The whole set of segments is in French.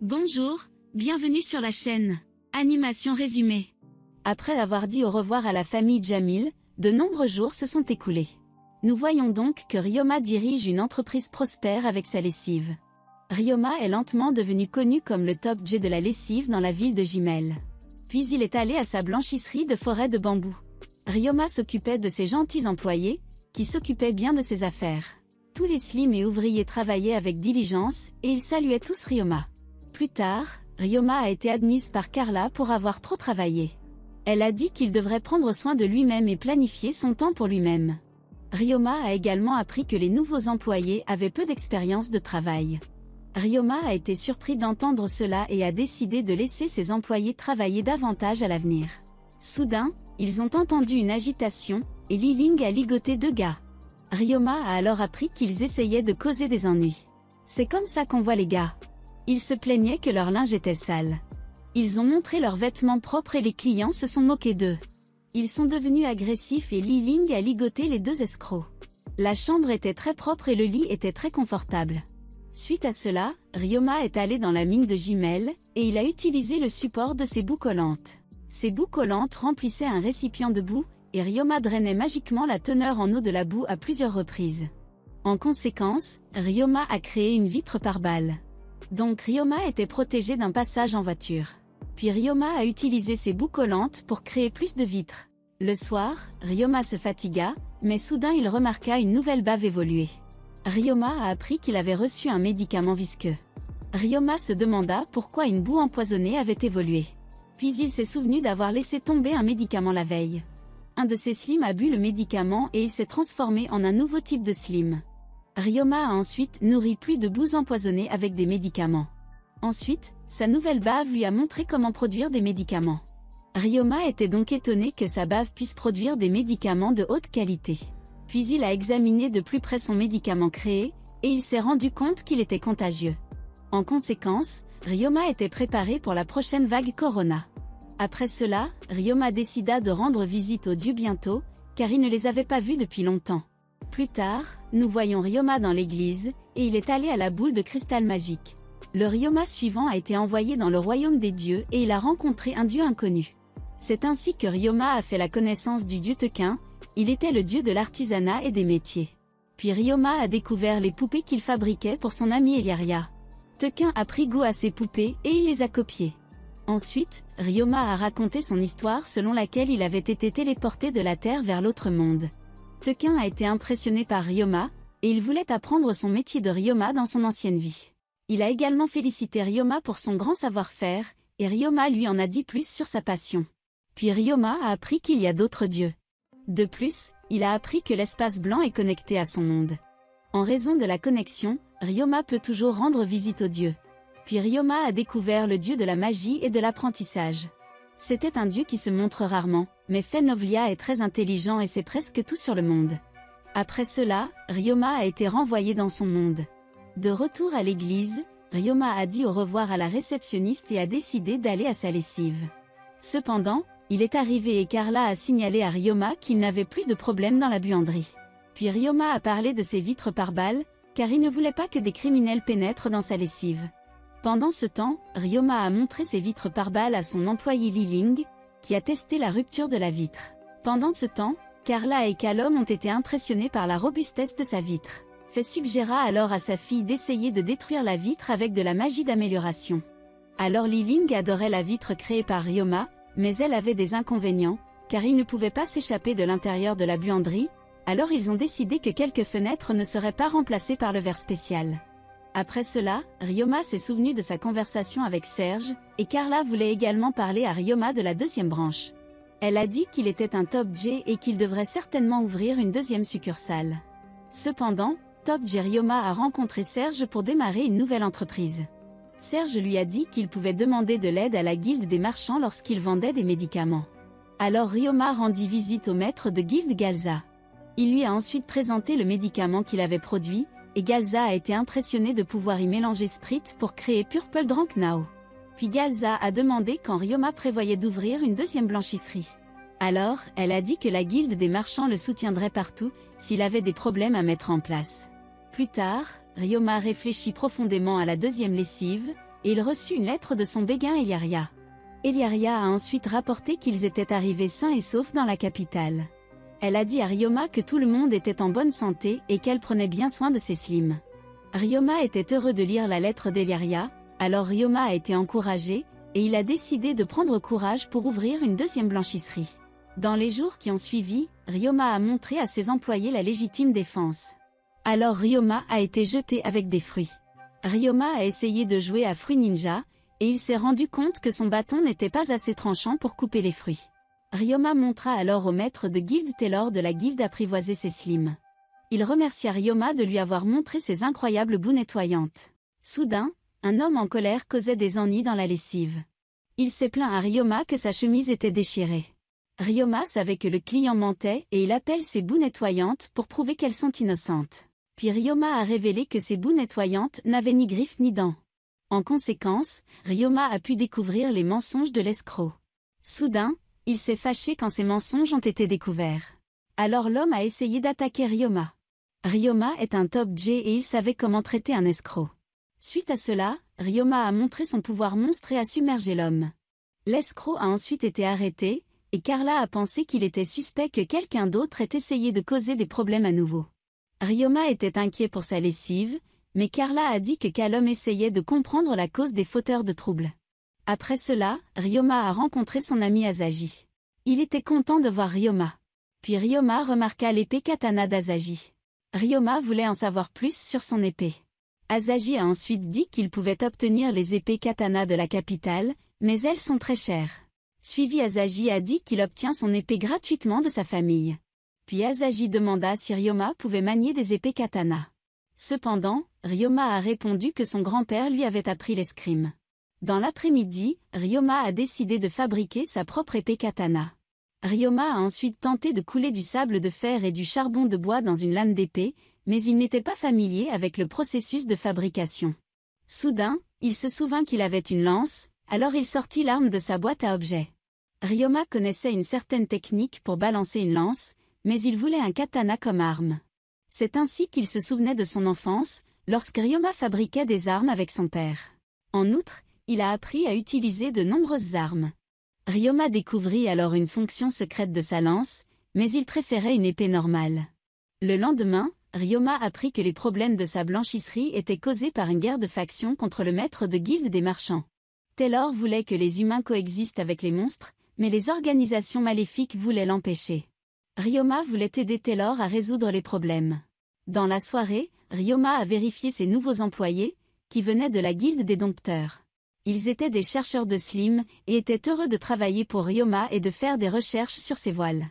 Bonjour, bienvenue sur la chaîne. Animation résumée. Après avoir dit au revoir à la famille Jamil, de nombreux jours se sont écoulés. Nous voyons donc que Ryoma dirige une entreprise prospère avec sa lessive. Ryoma est lentement devenu connu comme le top G de la lessive dans la ville de Jimel. Puis il est allé à sa blanchisserie de forêt de bambou. Ryoma s'occupait de ses gentils employés, qui s'occupaient bien de ses affaires. Tous les slims et ouvriers travaillaient avec diligence, et ils saluaient tous Ryoma. Plus tard, Ryoma a été admise par Carla pour avoir trop travaillé. Elle a dit qu'il devrait prendre soin de lui-même et planifier son temps pour lui-même. Ryoma a également appris que les nouveaux employés avaient peu d'expérience de travail. Ryoma a été surpris d'entendre cela et a décidé de laisser ses employés travailler davantage à l'avenir. Soudain, ils ont entendu une agitation, et Li Ling a ligoté deux gars. Ryoma a alors appris qu'ils essayaient de causer des ennuis. C'est comme ça qu'on voit les gars. Ils se plaignaient que leur linge était sale. Ils ont montré leurs vêtements propres et les clients se sont moqués d'eux. Ils sont devenus agressifs et Li Ling a ligoté les deux escrocs. La chambre était très propre et le lit était très confortable. Suite à cela, Ryoma est allé dans la mine de Jimel, et il a utilisé le support de ses boues collantes. Ces boues collantes remplissaient un récipient de boue, et Ryoma drainait magiquement la teneur en eau de la boue à plusieurs reprises. En conséquence, Ryoma a créé une vitre par balle. Donc Ryoma était protégé d'un passage en voiture. Puis Ryoma a utilisé ses boues collantes pour créer plus de vitres. Le soir, Ryoma se fatigua, mais soudain il remarqua une nouvelle bave évoluer. Ryoma a appris qu'il avait reçu un médicament visqueux. Ryoma se demanda pourquoi une boue empoisonnée avait évolué. Puis il s'est souvenu d'avoir laissé tomber un médicament la veille. Un de ses slims a bu le médicament et il s'est transformé en un nouveau type de slim. Ryoma a ensuite nourri plus de boues empoisonnées avec des médicaments. Ensuite, sa nouvelle bave lui a montré comment produire des médicaments. Ryoma était donc étonné que sa bave puisse produire des médicaments de haute qualité. Puis il a examiné de plus près son médicament créé, et il s'est rendu compte qu'il était contagieux. En conséquence, Ryoma était préparé pour la prochaine vague Corona. Après cela, Ryoma décida de rendre visite aux dieux bientôt, car il ne les avait pas vus depuis longtemps. Plus tard, nous voyons Ryoma dans l'église, et il est allé à la boule de cristal magique. Le Ryoma suivant a été envoyé dans le royaume des dieux et il a rencontré un dieu inconnu. C'est ainsi que Ryoma a fait la connaissance du dieu Tequin, il était le dieu de l'artisanat et des métiers. Puis Ryoma a découvert les poupées qu'il fabriquait pour son ami Eliaria. Tequin a pris goût à ses poupées et il les a copiées. Ensuite, Ryoma a raconté son histoire selon laquelle il avait été téléporté de la Terre vers l'autre monde. Tequin a été impressionné par Ryoma, et il voulait apprendre son métier de Ryoma dans son ancienne vie. Il a également félicité Ryoma pour son grand savoir-faire, et Ryoma lui en a dit plus sur sa passion. Puis Ryoma a appris qu'il y a d'autres dieux. De plus, il a appris que l'espace blanc est connecté à son monde. En raison de la connexion, Ryoma peut toujours rendre visite aux dieux. Puis Ryoma a découvert le dieu de la magie et de l'apprentissage. C'était un dieu qui se montre rarement, mais Fenovlia est très intelligent et sait presque tout sur le monde. Après cela, Ryoma a été renvoyé dans son monde. De retour à l'église, Ryoma a dit au revoir à la réceptionniste et a décidé d'aller à sa lessive. Cependant, il est arrivé et Carla a signalé à Ryoma qu'il n'avait plus de problème dans la buanderie. Puis Ryoma a parlé de ses vitres par balles, car il ne voulait pas que des criminels pénètrent dans sa lessive. Pendant ce temps, Ryoma a montré ses vitres par balles à son employé Li Ling, qui a testé la rupture de la vitre. Pendant ce temps, Carla et Calom ont été impressionnés par la robustesse de sa vitre. Fei suggéra alors à sa fille d'essayer de détruire la vitre avec de la magie d'amélioration. Alors Li Ling adorait la vitre créée par Ryoma, mais elle avait des inconvénients, car il ne pouvait pas s'échapper de l'intérieur de la buanderie, alors ils ont décidé que quelques fenêtres ne seraient pas remplacées par le verre spécial. Après cela, Ryoma s'est souvenu de sa conversation avec Serge, et Carla voulait également parler à Ryoma de la deuxième branche. Elle a dit qu'il était un Top G et qu'il devrait certainement ouvrir une deuxième succursale. Cependant, Top G Ryoma a rencontré Serge pour démarrer une nouvelle entreprise. Serge lui a dit qu'il pouvait demander de l'aide à la guilde des marchands lorsqu'il vendait des médicaments. Alors Ryoma rendit visite au maître de guilde Galza. Il lui a ensuite présenté le médicament qu'il avait produit, et Galza a été impressionné de pouvoir y mélanger Sprite pour créer Purple Drunk Now. Puis Galza a demandé quand Ryoma prévoyait d'ouvrir une deuxième blanchisserie. Alors, elle a dit que la guilde des marchands le soutiendrait partout, s'il avait des problèmes à mettre en place. Plus tard, Ryoma réfléchit profondément à la deuxième lessive, et il reçut une lettre de son béguin Eliaria. Eliaria a ensuite rapporté qu'ils étaient arrivés sains et saufs dans la capitale. Elle a dit à Ryoma que tout le monde était en bonne santé et qu'elle prenait bien soin de ses slims. Ryoma était heureux de lire la lettre d'Eliaria, alors Ryoma a été encouragé, et il a décidé de prendre courage pour ouvrir une deuxième blanchisserie. Dans les jours qui ont suivi, Ryoma a montré à ses employés la légitime défense. Alors Ryoma a été jeté avec des fruits. Ryoma a essayé de jouer à fruit ninja, et il s'est rendu compte que son bâton n'était pas assez tranchant pour couper les fruits. Ryoma montra alors au maître de guilde Taylor de la guilde apprivoiser ses slims. Il remercia Ryoma de lui avoir montré ses incroyables boues nettoyantes. Soudain, un homme en colère causait des ennuis dans la lessive. Il s'est plaint à Ryoma que sa chemise était déchirée. Ryoma savait que le client mentait et il appelle ses boues nettoyantes pour prouver qu'elles sont innocentes. Puis Ryoma a révélé que ses boues nettoyantes n'avaient ni griffes ni dents. En conséquence, Ryoma a pu découvrir les mensonges de l'escroc. Soudain, il s'est fâché quand ces mensonges ont été découverts. Alors l'homme a essayé d'attaquer Ryoma. Ryoma est un top J et il savait comment traiter un escroc. Suite à cela, Ryoma a montré son pouvoir monstre et a submergé l'homme. L'escroc a ensuite été arrêté, et Carla a pensé qu'il était suspect que quelqu'un d'autre ait essayé de causer des problèmes à nouveau. Ryoma était inquiet pour sa lessive, mais Carla a dit que l'homme essayait de comprendre la cause des fauteurs de troubles. Après cela, Ryoma a rencontré son ami Asahi. Il était content de voir Ryoma. Puis Ryoma remarqua l'épée katana d'Asahi. Ryoma voulait en savoir plus sur son épée. Asahi a ensuite dit qu'il pouvait obtenir les épées katana de la capitale, mais elles sont très chères. Suivi, Asahi a dit qu'il obtient son épée gratuitement de sa famille. Puis Asahi demanda si Ryoma pouvait manier des épées katana. Cependant, Ryoma a répondu que son grand-père lui avait appris l'escrime. Dans l'après-midi, Ryoma a décidé de fabriquer sa propre épée katana. Ryoma a ensuite tenté de couler du sable de fer et du charbon de bois dans une lame d'épée, mais il n'était pas familier avec le processus de fabrication. Soudain, il se souvint qu'il avait une lance, alors il sortit l'arme de sa boîte à objets. Ryoma connaissait une certaine technique pour balancer une lance, mais il voulait un katana comme arme. C'est ainsi qu'il se souvenait de son enfance, lorsque Ryoma fabriquait des armes avec son père. En outre, il a appris à utiliser de nombreuses armes. Ryoma découvrit alors une fonction secrète de sa lance, mais il préférait une épée normale. Le lendemain, Ryoma apprit que les problèmes de sa blanchisserie étaient causés par une guerre de factions contre le maître de guilde des marchands. Taylor voulait que les humains coexistent avec les monstres, mais les organisations maléfiques voulaient l'empêcher. Ryoma voulait aider Taylor à résoudre les problèmes. Dans la soirée, Ryoma a vérifié ses nouveaux employés, qui venaient de la guilde des dompteurs. Ils étaient des chercheurs de slim, et étaient heureux de travailler pour Ryoma et de faire des recherches sur ses voiles.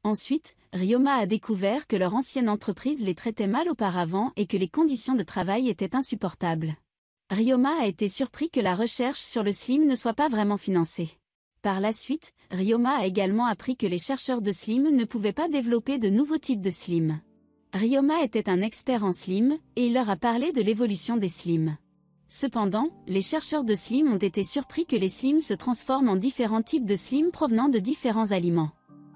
Ensuite, Ryoma a découvert que leur ancienne entreprise les traitait mal auparavant et que les conditions de travail étaient insupportables. Ryoma a été surpris que la recherche sur le slim ne soit pas vraiment financée. Par la suite, Ryoma a également appris que les chercheurs de slim ne pouvaient pas développer de nouveaux types de slim. Ryoma était un expert en slim, et il leur a parlé de l'évolution des slims. Cependant, les chercheurs de slim ont été surpris que les slims se transforment en différents types de slims provenant de différents aliments.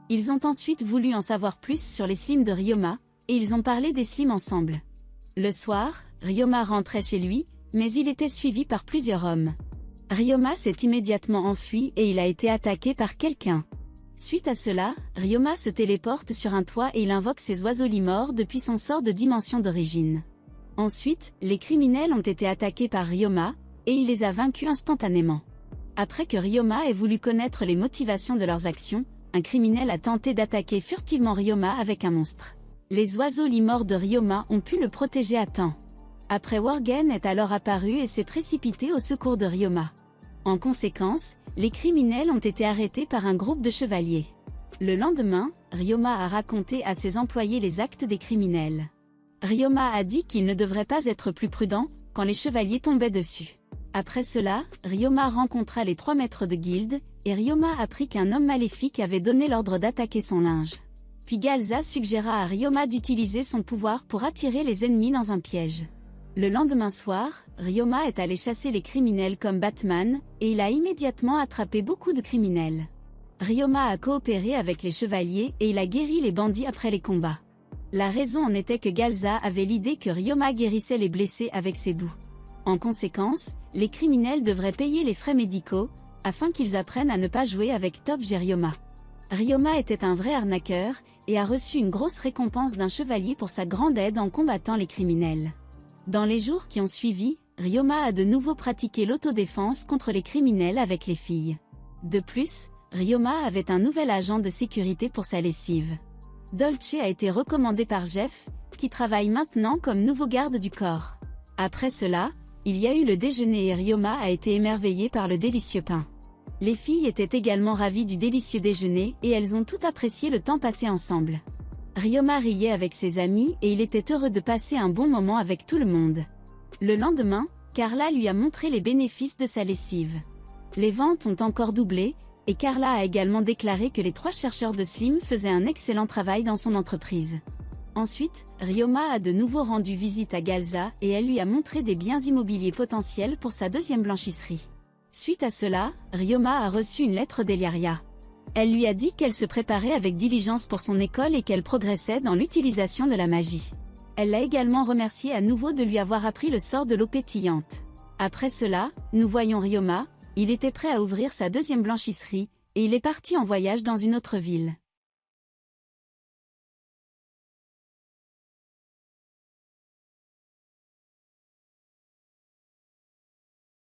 Ils ont ensuite voulu en savoir plus sur les slims de Ryoma, et ils ont parlé des slims ensemble. Le soir, Ryoma rentrait chez lui, mais il était suivi par plusieurs hommes. Ryoma s'est immédiatement enfui et il a été attaqué par quelqu'un. Suite à cela, Ryoma se téléporte sur un toit et il invoque ses oiseaux limors depuis son sort de dimension d'origine. Ensuite, les criminels ont été attaqués par Ryoma, et il les a vaincus instantanément. Après que Ryoma ait voulu connaître les motivations de leurs actions, un criminel a tenté d'attaquer furtivement Ryoma avec un monstre. Les oiseaux limors de Ryoma ont pu le protéger à temps. Après, Worgen est alors apparu et s'est précipité au secours de Ryoma. En conséquence, les criminels ont été arrêtés par un groupe de chevaliers. Le lendemain, Ryoma a raconté à ses employés les actes des criminels. Ryoma a dit qu'il ne devrait pas être plus prudent quand les chevaliers tombaient dessus. Après cela, Ryoma rencontra les 3 maîtres de guilde, et Ryoma apprit qu'un homme maléfique avait donné l'ordre d'attaquer son linge. Puis Galza suggéra à Ryoma d'utiliser son pouvoir pour attirer les ennemis dans un piège. Le lendemain soir, Ryoma est allé chasser les criminels comme Batman, et il a immédiatement attrapé beaucoup de criminels. Ryoma a coopéré avec les chevaliers et il a guéri les bandits après les combats. La raison en était que Galza avait l'idée que Ryoma guérissait les blessés avec ses boues. En conséquence, les criminels devraient payer les frais médicaux, afin qu'ils apprennent à ne pas jouer avec Topj et Ryoma. Ryoma était un vrai arnaqueur, et a reçu une grosse récompense d'un chevalier pour sa grande aide en combattant les criminels. Dans les jours qui ont suivi, Ryoma a de nouveau pratiqué l'autodéfense contre les criminels avec les filles. De plus, Ryoma avait un nouvel agent de sécurité pour sa lessive. Dolce a été recommandé par Jeff, qui travaille maintenant comme nouveau garde du corps. Après cela, il y a eu le déjeuner et Ryoma a été émerveillé par le délicieux pain. Les filles étaient également ravies du délicieux déjeuner et elles ont tout apprécié le temps passé ensemble. Ryoma riait avec ses amis et il était heureux de passer un bon moment avec tout le monde. Le lendemain, Carla lui a montré les bénéfices de sa lessive. Les ventes ont encore doublé, et Carla a également déclaré que les 3 chercheurs de Slim faisaient un excellent travail dans son entreprise. Ensuite, Ryoma a de nouveau rendu visite à Galza et elle lui a montré des biens immobiliers potentiels pour sa 2e blanchisserie. Suite à cela, Ryoma a reçu une lettre d'Eliaria. Elle lui a dit qu'elle se préparait avec diligence pour son école et qu'elle progressait dans l'utilisation de la magie. Elle l'a également remercié à nouveau de lui avoir appris le sort de l'eau pétillante. Après cela, nous voyons Ryoma, il était prêt à ouvrir sa 2e blanchisserie, et il est parti en voyage dans une autre ville.